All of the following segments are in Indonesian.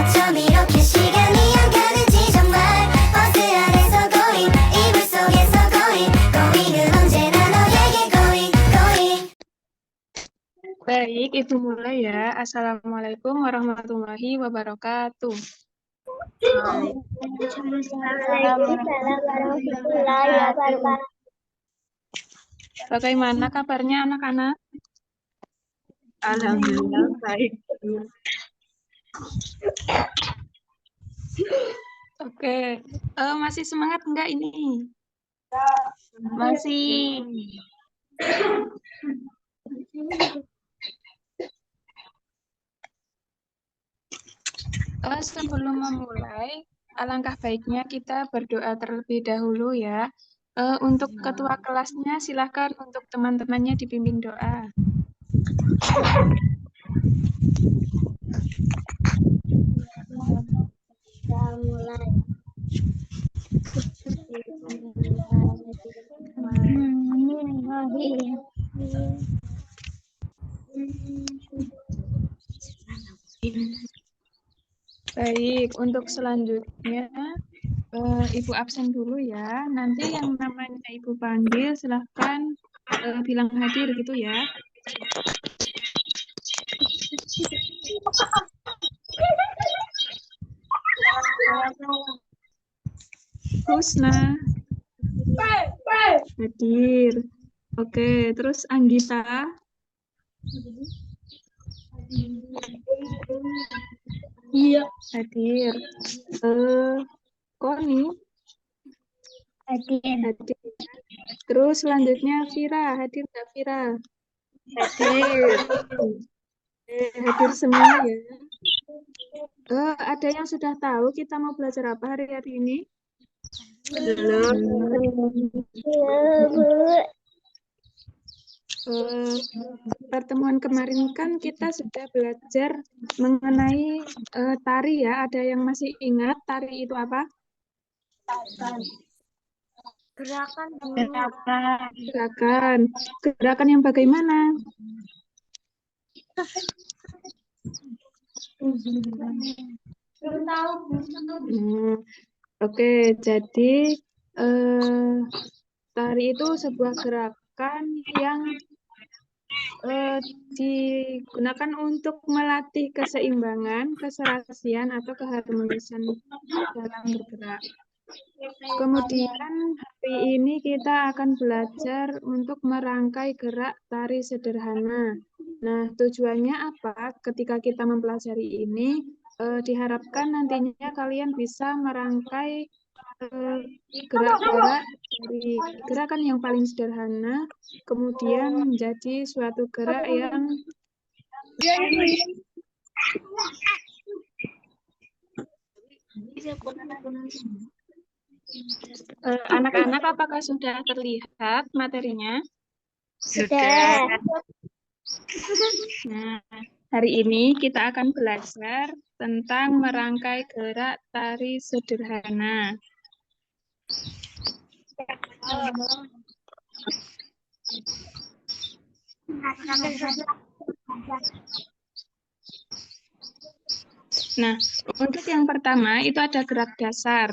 어쩜 이렇게 시간이 안 가는지 정말 버스 안에서 고잉 이불 속에서 고잉 고잉은 언제나 너에게 고잉 고잉. Baik, Ibu mulai ya. Assalamualaikum warahmatullahi wabarakatuh. Waalaikumsalam warahmatullahi wabarakatuh. Bagaimana kabarnya anak-anak? Alhamdulillah baik. Oke, masih semangat enggak ini? Masih. Sebelum memulai, alangkah baiknya kita berdoa terlebih dahulu ya. Untuk ketua kelasnya, silakan untuk teman-temannya dibimbing doa. Kita mulai. Baik, untuk selanjutnya Ibu absen dulu ya. Nanti yang namanya Ibu panggil silahkan bilang hadir gitu ya. Husna hadir. Oke, terus Anggita. Iya. Hadir. Koni. Hadir. Terus selanjutnya Vira. Hadir nggak Vira? Hadir. Hadir semua ya. Ada yang sudah tahu kita mau belajar apa hari ini? Belum. Iya, Bu. Pertemuan kemarin kan kita sudah belajar mengenai tari ya. Ada yang masih ingat tari itu apa? Gerakan. Gerakan. Gerakan yang bagaimana? Oke, jadi tari itu sebuah gerakan yang digunakan untuk melatih keseimbangan, keserasian, atau keharmonisan dalam bergerak. Kemudian hari ini kita akan belajar untuk merangkai gerak tari sederhana. Nah, tujuannya apa? Ketika kita mempelajari ini, diharapkan nantinya kalian bisa merangkai gerak-gerak dari gerakan yang paling sederhana, kemudian menjadi suatu gerak yang anak-anak apakah sudah terlihat materinya? Sudah. Nah, hari ini kita akan belajar tentang merangkai gerak tari sederhana. Nah, untuk yang pertama itu ada gerak dasar.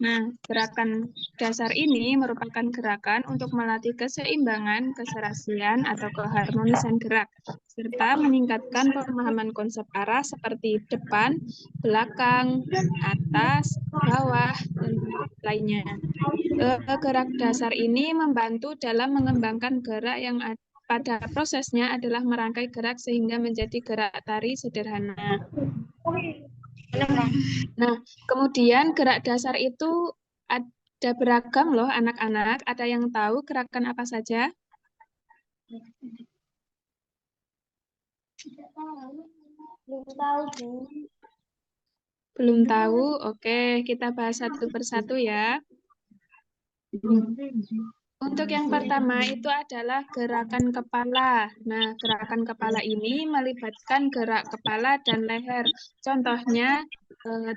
Nah, gerakan dasar ini merupakan gerakan untuk melatih keseimbangan, keserasian, atau keharmonisan gerak, serta meningkatkan pemahaman konsep arah seperti depan, belakang, atas, bawah, dan lainnya. Gerak dasar ini membantu dalam mengembangkan gerak yang pada prosesnya adalah merangkai gerak sehingga menjadi gerak tari sederhana. Nah, kemudian gerak dasar itu ada beragam loh anak-anak. Ada yang tahu gerakan apa saja? Belum tahu, Bu. Belum tahu? Oke, kita bahas satu persatu ya. Untuk yang pertama itu adalah gerakan kepala. Nah, gerakan kepala ini melibatkan gerak kepala dan leher. Contohnya,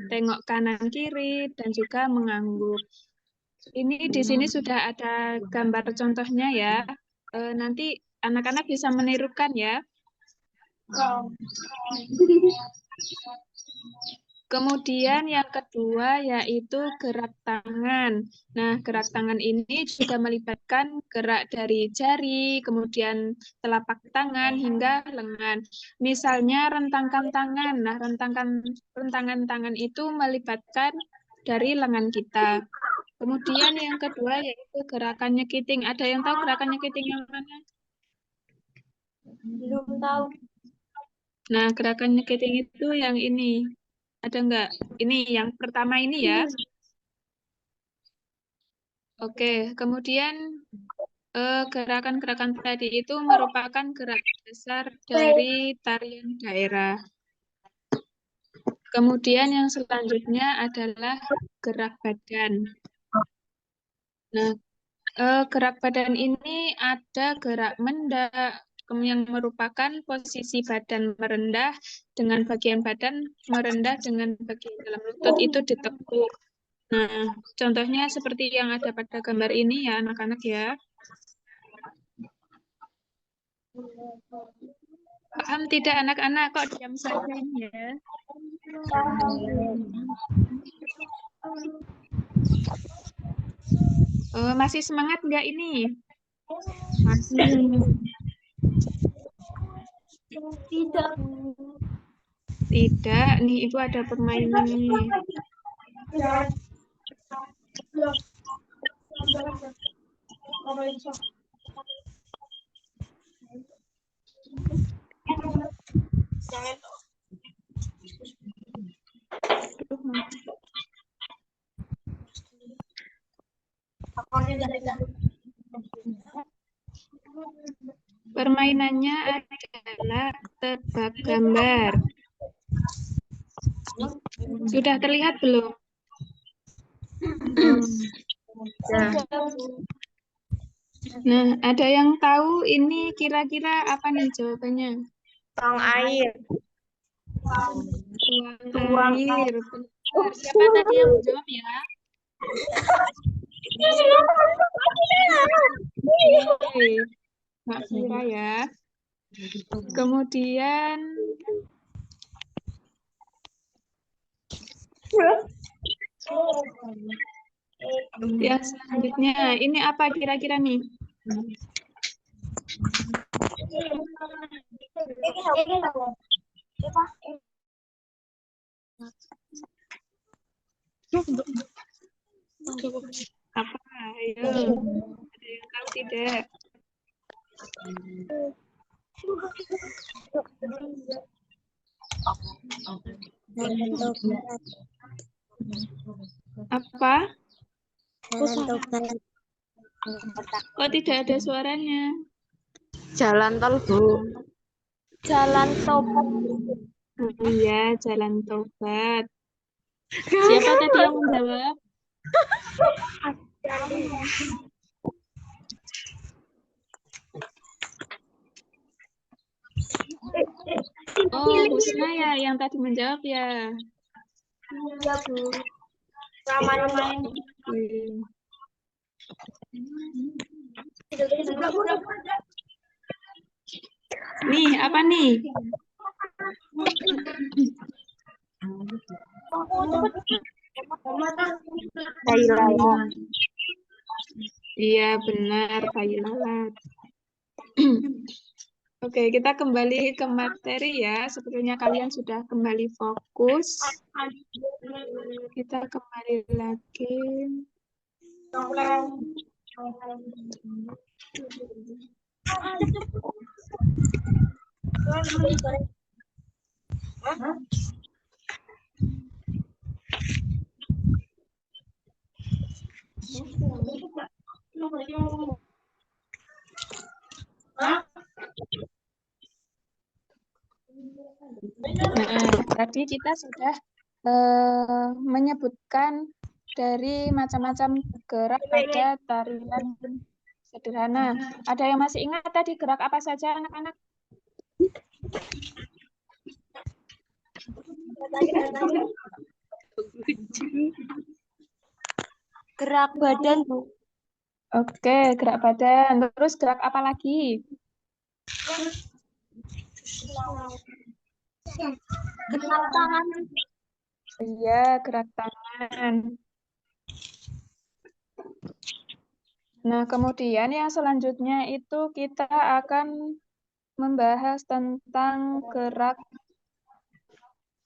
tengok kanan kiri dan juga mengangguk. Ini di sini sudah ada gambar contohnya ya. Nanti anak-anak bisa menirukan ya. Kemudian yang kedua yaitu gerak tangan. Nah, gerak tangan ini juga melibatkan gerak dari jari, kemudian telapak tangan hingga lengan. Misalnya rentangkan tangan. Nah, rentangan tangan itu melibatkan dari lengan kita. Kemudian yang kedua yaitu gerakan nyekiting. Ada yang tahu gerakan nyekiting yang mana? Belum tahu. Nah, gerakan nyekiting itu yang ini. Ada enggak? Ini yang pertama ini ya. Oke, kemudian gerakan-gerakan tadi itu merupakan gerak dasar dari tarian daerah. Kemudian yang selanjutnya adalah gerak badan. Nah, gerak badan ini ada gerak mendak, yang merupakan posisi badan merendah dengan bagian badan merendah dengan bagian dalam lutut itu ditekuk. Nah, contohnya seperti yang ada pada gambar ini ya, anak-anak ya. Paham tidak anak-anak? Kok diam saja ini ya? Oh, masih semangat nggak ini? Masih. Tidak. Tidak, nih itu ada permainan nih. Permainannya adalah tebak gambar. Sudah terlihat belum? Nah, ada yang tahu ini kira-kira apa nih jawabannya? Tong air. Tuang air. Benar. Siapa tadi yang menjawab ya? Oke. Mbak Fira ya. Kemudian yang selanjutnya, ini apa kira-kira nih? Apa? Ayo. Ada yang tahu tidak? Apa? Kok tidak ada suaranya? Jalan tol, Bu. Jalan tobat. Oh iya, Jalan Tobat. Siapa tadi yang menjawab? Oh, Husna ya yang tadi menjawab ya. Ya, Bu. Nih, apa nih? Tai lalat. Iya, benar, bayi lalat. Oke, kita kembali ke materi ya. Sebetulnya kalian sudah kembali fokus. Kita kembali lagi. Nah, tadi kita sudah menyebutkan dari macam-macam gerak pada tarian sederhana. Ada yang masih ingat tadi gerak apa saja, anak-anak? Gerak badan, Bu. Oke, gerak badan. Terus gerak apa lagi? Gerak tangan. Iya, gerak tangan. Nah, kemudian yang selanjutnya itu kita akan membahas tentang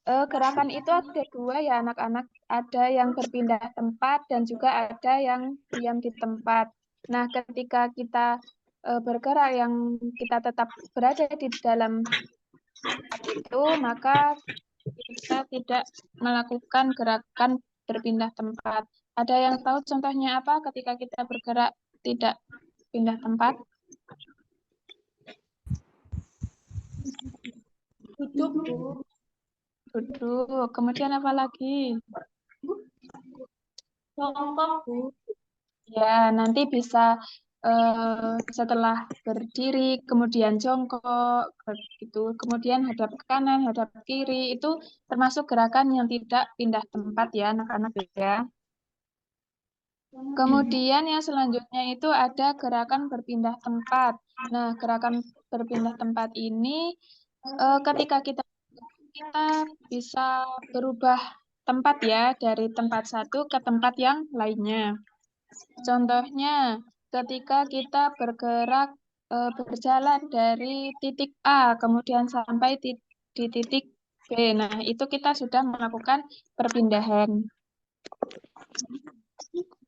gerakan itu ada dua ya anak-anak. Ada yang berpindah tempat dan juga ada yang diam di tempat. Nah, ketika kita bergerak yang kita tetap berada di dalam itu, maka kita tidak melakukan gerakan berpindah tempat. Ada yang tahu contohnya apa ketika kita bergerak tidak pindah tempat? Duduk, Bu. Duduk. Kemudian apa lagi? Jongkok, Bu. Ya, nanti bisa setelah berdiri, kemudian jongkok, gitu. Kemudian hadap kanan, hadap kiri, itu termasuk gerakan yang tidak pindah tempat ya, anak-anak ya. Kemudian yang selanjutnya itu ada gerakan berpindah tempat. Nah, gerakan berpindah tempat ini ketika kita bisa berubah tempat ya, dari tempat satu ke tempat yang lainnya. Contohnya, ketika kita bergerak berjalan dari titik A kemudian sampai di titik B. Nah, itu kita sudah melakukan perpindahan.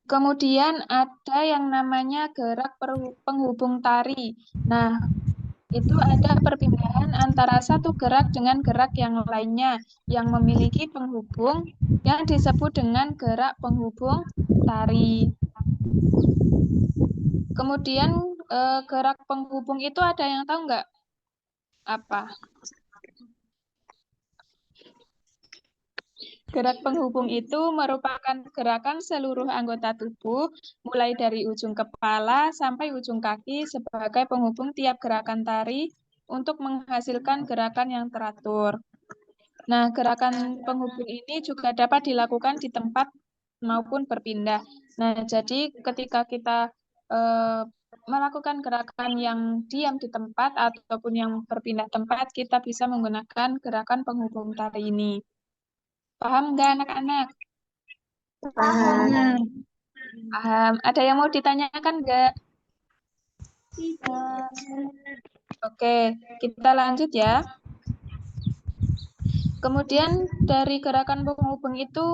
Kemudian ada yang namanya gerak penghubung tari. Nah, itu ada perpindahan antara satu gerak dengan gerak yang lainnya yang memiliki penghubung yang disebut dengan gerak penghubung tari. Kemudian gerak penghubung itu ada yang tahu nggak? Apa? Gerak penghubung itu merupakan gerakan seluruh anggota tubuh, mulai dari ujung kepala sampai ujung kaki sebagai penghubung tiap gerakan tari untuk menghasilkan gerakan yang teratur. Nah, gerakan penghubung ini juga dapat dilakukan di tempat maupun berpindah. Nah, jadi ketika kita melakukan gerakan yang diam di tempat ataupun yang berpindah tempat, kita bisa menggunakan gerakan penghubung tari ini. Paham nggak anak-anak? Paham. Paham. Ada yang mau ditanyakan nggak? Tidak. Oke, kita lanjut ya. Kemudian dari gerakan penghubung itu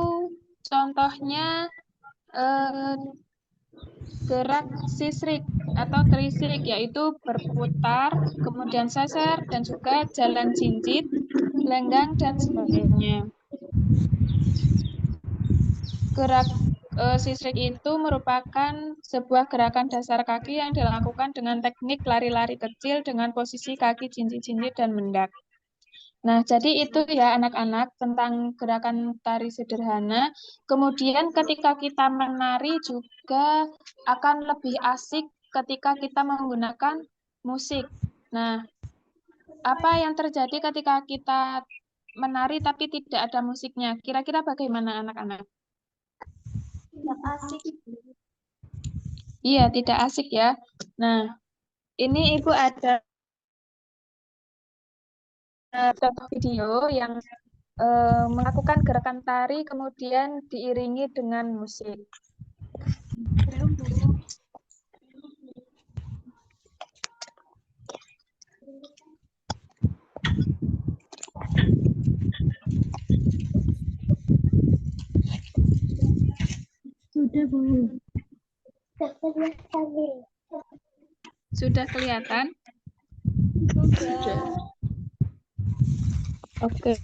contohnya gerak sisrik atau trisik, yaitu berputar, kemudian sesar, dan juga jalan cincit, lenggang, dan sebagainya. Gerak sisrik itu merupakan sebuah gerakan dasar kaki yang dilakukan dengan teknik lari-lari kecil dengan posisi kaki cincit-cincit dan mendak. Nah, jadi itu ya anak-anak tentang gerakan tari sederhana. Kemudian ketika kita menari juga akan lebih asik ketika kita menggunakan musik. Nah, apa yang terjadi ketika kita menari tapi tidak ada musiknya? Kira-kira bagaimana anak-anak? Tidak asik. Iya, tidak asik ya. Nah, ini Ibu ada contoh video yang melakukan gerakan tari kemudian diiringi dengan musik. Belum, Bu. Sudah, Bu. Sudah kelihatan? Sudah. Oke.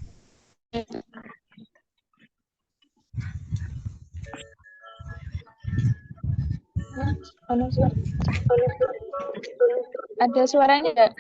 Ada suaranya nggak?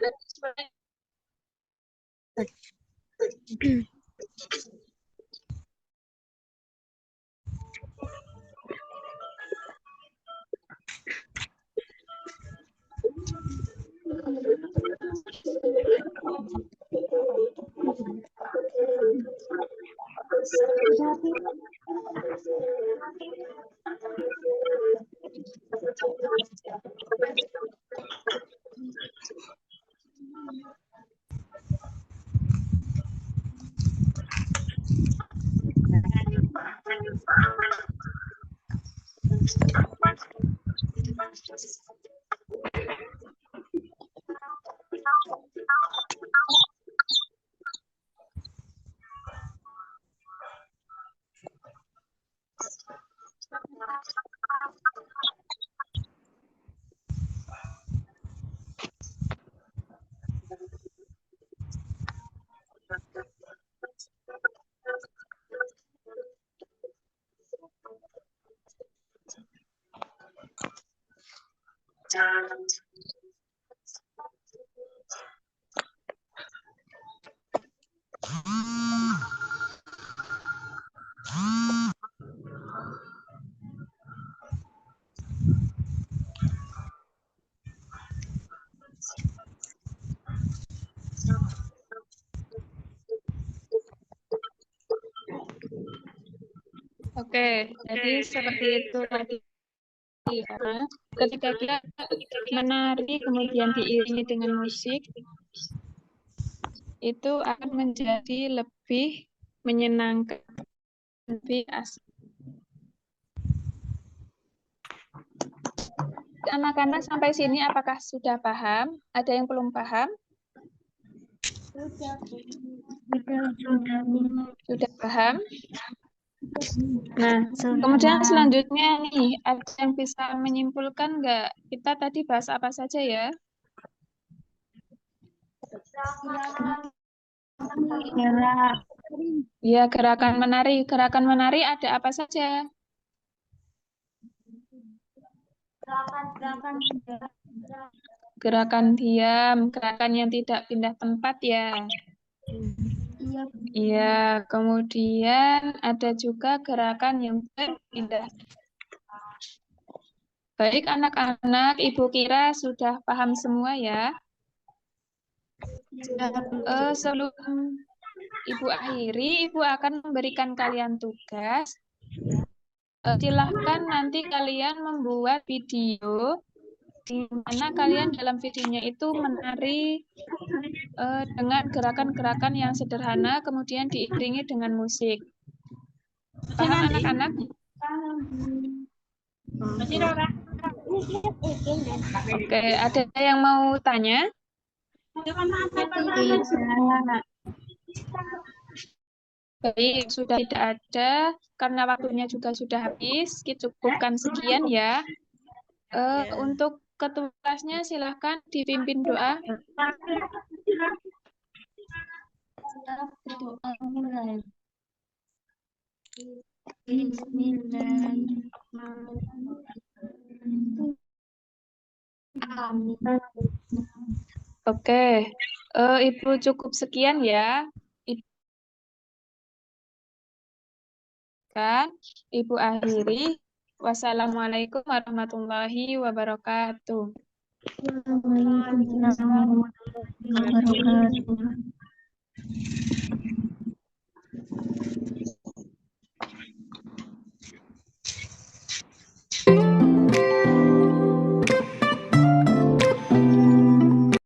Oke, jadi seperti itu tadi. Ya. Ketika kita menari kemudian diiringi dengan musik, itu akan menjadi lebih menyenangkan, lebih asik. Anak-anak sampai sini apakah sudah paham? Ada yang belum paham? Sudah paham? Nah, kemudian selanjutnya nih, ada yang bisa menyimpulkan nggak? Kita tadi bahas apa saja ya? Ya, gerakan menari. Gerakan menari ada apa saja? Gerakan diam, gerakan yang tidak pindah tempat ya. Iya, kemudian ada juga gerakan yang berpindah. Baik anak-anak, Ibu kira sudah paham semua ya? Sebelum Ibu akhiri, Ibu akan memberikan kalian tugas. Silahkan nanti kalian membuat video di mana kalian dalam videonya itu menari dengan gerakan-gerakan yang sederhana, kemudian diiringi dengan musik. Paham anak-anak? Oke, ada yang mau tanya? Baik, sudah tidak ada, karena waktunya juga sudah habis, kita cukupkan sekian ya. Untuk kelasnya silahkan dipimpin doa. Oke, Ibu cukup sekian ya. Ibu akhiri. Wassalamualaikum warahmatullahi wabarakatuh. Waalaikumsalam warahmatullahi wabarakatuh.